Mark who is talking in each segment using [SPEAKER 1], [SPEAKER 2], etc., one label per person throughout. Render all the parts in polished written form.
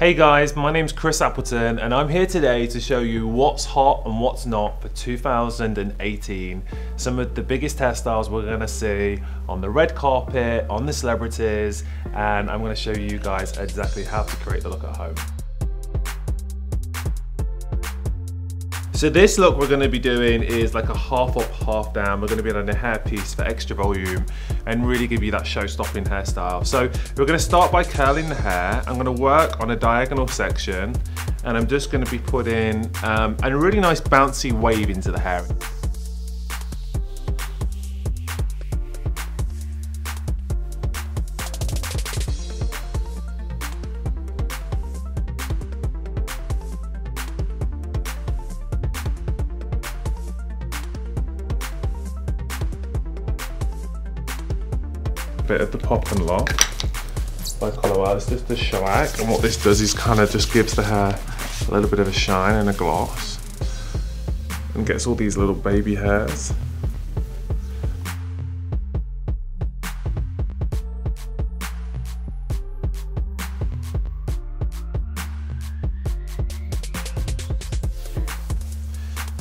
[SPEAKER 1] Hey guys, my name's Chris Appleton and I'm here today to show you what's hot and what's not for 2018. Some of the biggest hairstyles we're gonna see on the red carpet, on the celebrities, and I'm gonna show you guys exactly how to create the look at home. So this look we're going to be doing is like a half up, half down. We're going to be on a hairpiece for extra volume and really give you that show-stopping hairstyle. So we're going to start by curling the hair. I'm going to work on a diagonal section and I'm just going to be putting a really nice bouncy wave into the hair. Bit of the pop and lock by Color Wow. It's just the shellac, and what this does is kind of just gives the hair a little bit of a shine and a gloss and gets all these little baby hairs.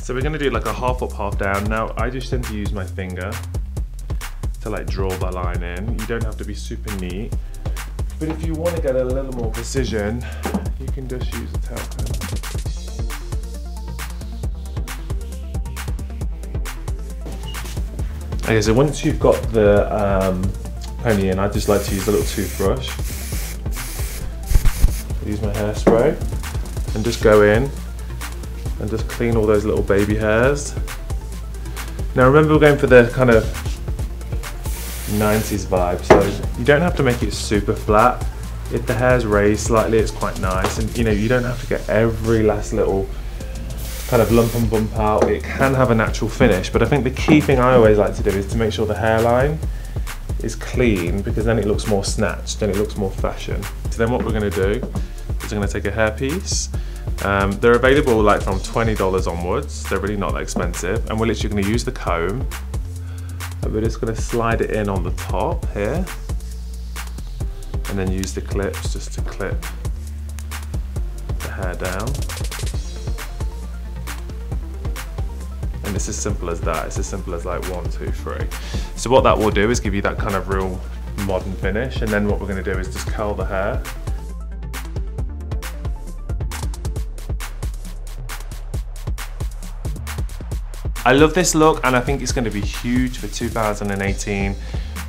[SPEAKER 1] So we're going to do like a half up, half down. Now I just tend to use my finger to like draw the line in. You don't have to be super neat, but if you want to get a little more precision, you can just use a tail pen. Okay, so once you've got the pony in, I just like to use a little toothbrush. Use my hairspray and just go in and just clean all those little baby hairs. Now remember, we're going for the kind of 90s vibe, so you don't have to make it super flat. If the hair's raised slightly, it's quite nice, and you know, you don't have to get every last little kind of lump and bump out. It can have a natural finish, but I think the key thing I always like to do is to make sure the hairline is clean, because then it looks more snatched and it looks more fashion. So then what we're going to do is we're going to take a hairpiece. They're available like from $20 onwards. They're really not that expensive, and we're literally going to use the comb. And we're just going to slide it in on the top here and then use the clips just to clip the hair down. And it's as simple as that. It's as simple as like 1, 2, 3. So what that will do is give you that kind of real modern finish, and then what we're going to do is just curl the hair. I love this look, and I think it's going to be huge for 2018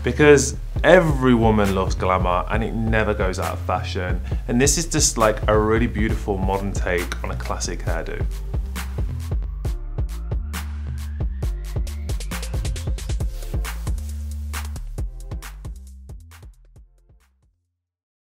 [SPEAKER 1] because every woman loves glamour and it never goes out of fashion. And this is just like a really beautiful modern take on a classic hairdo.